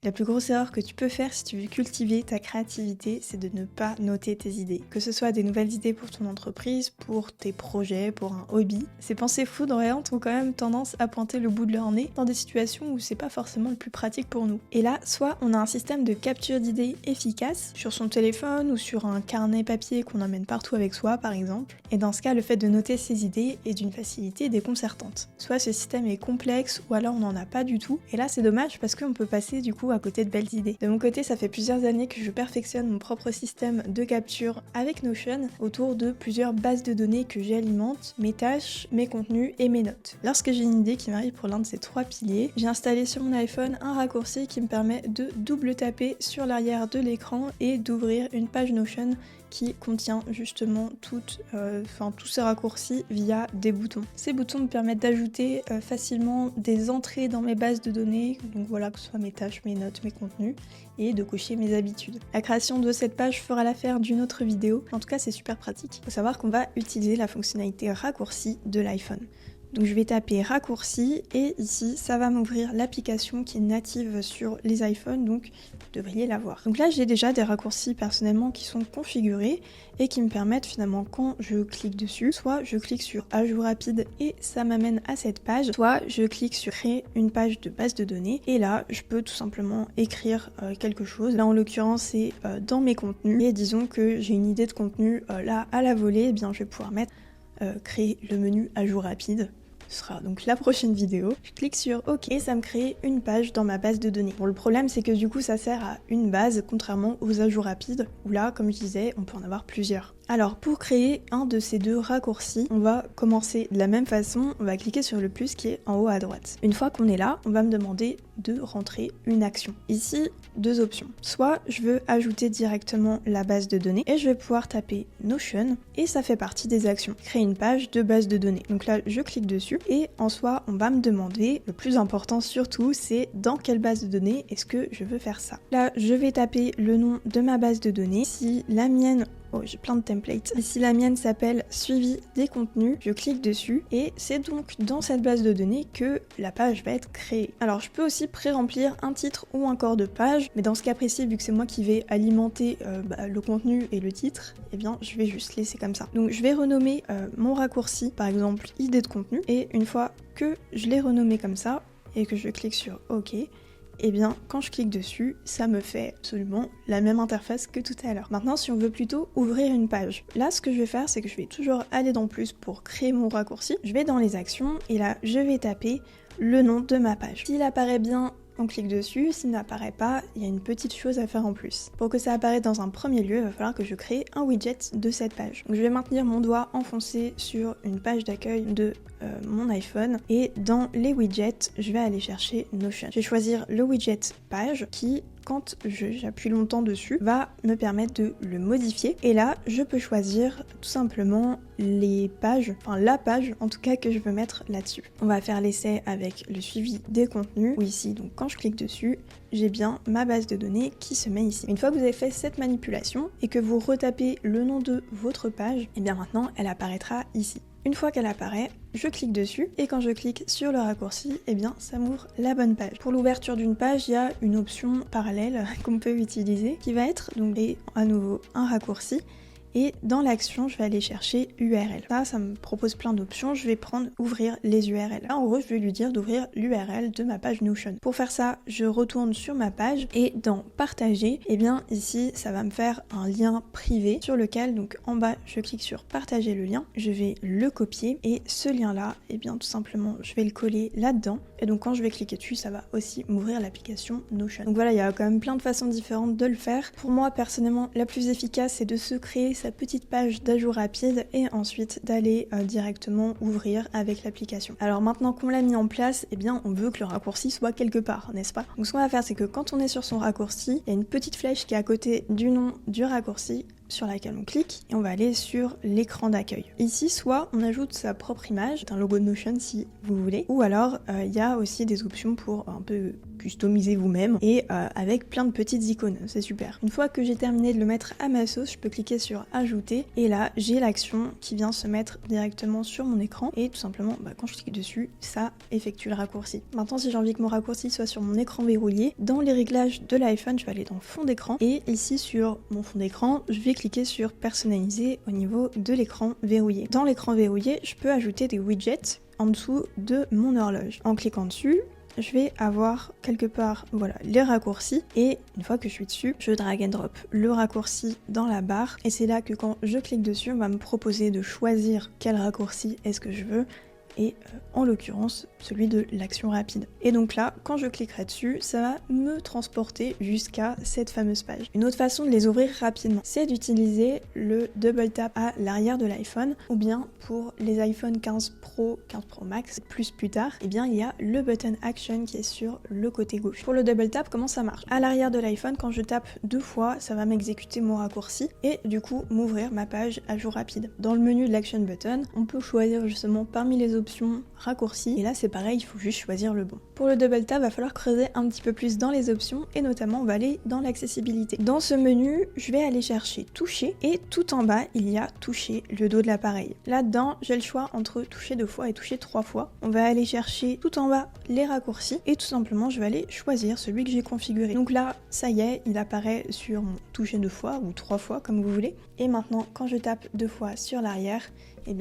La plus grosse erreur que tu peux faire si tu veux cultiver ta créativité, c'est de ne pas noter tes idées. Que ce soit des nouvelles idées pour ton entreprise, pour tes projets, pour un hobby, ces pensées foudroyantes ont quand même tendance à pointer le bout de leur nez dans des situations où c'est pas forcément le plus pratique pour nous. Et là, soit on a un système de capture d'idées efficace sur son téléphone ou sur un carnet papier qu'on emmène partout avec soi par exemple, et dans ce cas, le fait de noter ses idées est d'une facilité déconcertante. Soit ce système est complexe ou alors on n'en a pas du tout, et là c'est dommage parce qu'on peut passer du coup à côté de belles idées. De mon côté, ça fait plusieurs années que je perfectionne mon propre système de capture avec Notion autour de plusieurs bases de données que j'alimente, mes tâches, mes contenus et mes notes. Lorsque j'ai une idée qui m'arrive pour l'un de ces trois piliers, j'ai installé sur mon iPhone un raccourci qui me permet de double taper sur l'arrière de l'écran et d'ouvrir une page Notion qui contient justement tous ces raccourcis via des boutons. Ces boutons me permettent d'ajouter facilement des entrées dans mes bases de données, donc voilà, que ce soit mes tâches, mes notes, mes contenus, et de cocher mes habitudes. La création de cette page fera l'affaire d'une autre vidéo, en tout cas c'est super pratique. Faut savoir qu'on va utiliser la fonctionnalité raccourci de l'iPhone. Donc je vais taper raccourci et ici ça va m'ouvrir l'application qui est native sur les iPhones, donc vous devriez la voir. Donc là j'ai déjà des raccourcis personnellement qui sont configurés et qui me permettent finalement quand je clique dessus, soit je clique sur ajout rapide et ça m'amène à cette page, soit je clique sur créer une page de base de données et là je peux tout simplement écrire quelque chose. Là en l'occurrence c'est dans mes contenus et disons que j'ai une idée de contenu là à la volée, eh bien je vais pouvoir mettre créer le menu ajout rapide. Ce sera donc la prochaine vidéo. Je clique sur OK et ça me crée une page dans ma base de données. Bon, le problème c'est que du coup ça sert à une base contrairement aux ajouts rapides où là, comme je disais, on peut en avoir plusieurs. Alors pour créer un de ces deux raccourcis, on va commencer de la même façon, on va cliquer sur le plus qui est en haut à droite. Une fois qu'on est là, on va me demander de rentrer une action. Ici, deux options. Soit je veux ajouter directement la base de données et je vais pouvoir taper Notion et ça fait partie des actions. Créer une page de base de données. Donc là, je clique dessus et en soi, on va me demander, le plus important surtout, c'est dans quelle base de données est-ce que je veux faire ça. Là, je vais taper le nom de ma base de données. Si la mienne j'ai plein de templates. Ici la mienne s'appelle suivi des contenus, je clique dessus et c'est donc dans cette base de données que la page va être créée. Alors je peux aussi pré-remplir un titre ou un corps de page, mais dans ce cas précis, vu que c'est moi qui vais alimenter le contenu et le titre, eh bien je vais juste laisser comme ça. Donc je vais renommer mon raccourci, par exemple idée de contenu, et une fois que je l'ai renommé comme ça et que je clique sur OK, et bien quand je clique dessus, ça me fait absolument la même interface que tout à l'heure. Maintenant, si on veut plutôt ouvrir une page, là ce que je vais faire, c'est que je vais toujours aller dans plus pour créer mon raccourci. Je vais dans les actions et là je vais taper le nom de ma page. S'il apparaît bien, on clique dessus, s'il n'apparaît pas, il y a une petite chose à faire en plus. Pour que ça apparaisse dans un premier lieu, il va falloir que je crée un widget de cette page. Donc je vais maintenir mon doigt enfoncé sur une page d'accueil de mon iPhone et dans les widgets, je vais aller chercher Notion. Je vais choisir le widget page qui, quand j'appuie longtemps dessus, va me permettre de le modifier. Et là, je peux choisir tout simplement les pages, enfin la page en tout cas que je veux mettre là-dessus. On va faire l'essai avec le suivi des contenus, où ici, donc quand je clique dessus, j'ai bien ma base de données qui se met ici. Une fois que vous avez fait cette manipulation et que vous retapez le nom de votre page, et bien maintenant elle apparaîtra ici. Une fois qu'elle apparaît, je clique dessus et quand je clique sur le raccourci, eh bien ça m'ouvre la bonne page. Pour l'ouverture d'une page, il y a une option parallèle qu'on peut utiliser qui va être donc à nouveau un raccourci. Et dans l'action, je vais aller chercher URL. Là, ça me propose plein d'options. Je vais prendre ouvrir les URL. Là, en gros, je vais lui dire d'ouvrir l'URL de ma page Notion. Pour faire ça, je retourne sur ma page et dans partager, eh bien ici, ça va me faire un lien privé sur lequel, donc en bas, je clique sur partager le lien. Je vais le copier et ce lien-là, eh bien tout simplement, je vais le coller là-dedans. Et donc quand je vais cliquer dessus, ça va aussi m'ouvrir l'application Notion. Donc voilà, il y a quand même plein de façons différentes de le faire. Pour moi, personnellement, la plus efficace, c'est de se créer sa petite page d'ajout rapide et ensuite d'aller directement ouvrir avec l'application. Alors maintenant qu'on l'a mis en place, eh bien on veut que le raccourci soit quelque part, n'est-ce pas? Donc ce qu'on va faire, c'est que quand on est sur son raccourci, il y a une petite flèche qui est à côté du nom du raccourci sur laquelle on clique et on va aller sur l'écran d'accueil. Ici, soit on ajoute sa propre image, un logo de Notion si vous voulez, ou alors il y a aussi des options pour un peu customiser vous-même et avec plein de petites icônes, c'est super. Une fois que j'ai terminé de le mettre à ma sauce, je peux cliquer sur ajouter et là j'ai l'action qui vient se mettre directement sur mon écran et tout simplement quand je clique dessus, ça effectue le raccourci. Maintenant si j'ai envie que mon raccourci soit sur mon écran verrouillé, dans les réglages de l'iPhone, je vais aller dans fond d'écran et ici sur mon fond d'écran, je vais cliquer sur personnaliser au niveau de l'écran verrouillé. Dans l'écran verrouillé, je peux ajouter des widgets en dessous de mon horloge. En cliquant dessus, je vais avoir quelque part les raccourcis et une fois que je suis dessus, je drag and drop le raccourci dans la barre et c'est là que quand je clique dessus, on va me proposer de choisir quel raccourci est-ce que je veux et en l'occurrence celui de l'action rapide. Et donc là, quand je cliquerai dessus, ça va me transporter jusqu'à cette fameuse page. Une autre façon de les ouvrir rapidement, c'est d'utiliser le double tap à l'arrière de l'iPhone ou bien pour les iPhone 15 Pro, 15 Pro Max, plus tard, il y a le button action qui est sur le côté gauche. Pour le double tap, comment ça marche? À l'arrière de l'iPhone, quand je tape 2 fois, ça va m'exécuter mon raccourci et du coup m'ouvrir ma page à jour rapide. Dans le menu de l'action button, on peut choisir justement parmi les options raccourci et là c'est pareil, il faut juste choisir le bon. Pour le double tap, va falloir creuser un petit peu plus dans les options et notamment on va aller dans l'accessibilité. Dans ce menu, je vais aller chercher toucher et tout en bas il y a toucher le dos de l'appareil. Là-dedans, j'ai le choix entre toucher 2 fois et toucher 3 fois. On va aller chercher tout en bas les raccourcis et tout simplement je vais aller choisir celui que j'ai configuré. Donc là, ça y est, il apparaît sur mon toucher 2 fois ou 3 fois comme vous voulez. Et maintenant, quand je tape 2 fois sur l'arrière,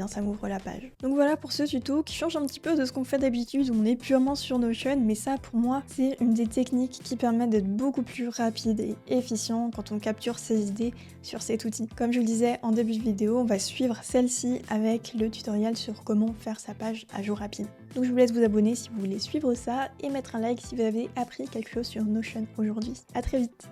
ça m'ouvre la page. Donc voilà pour ce tuto qui change un petit peu de ce qu'on fait d'habitude où on est purement sur Notion, mais ça pour moi c'est une des techniques qui permettent d'être beaucoup plus rapide et efficient quand on capture ses idées sur cet outil. Comme je vous le disais en début de vidéo, on va suivre celle-ci avec le tutoriel sur comment faire sa page à jour rapide. Donc je vous laisse vous abonner si vous voulez suivre ça et mettre un like si vous avez appris quelque chose sur Notion aujourd'hui. À très vite.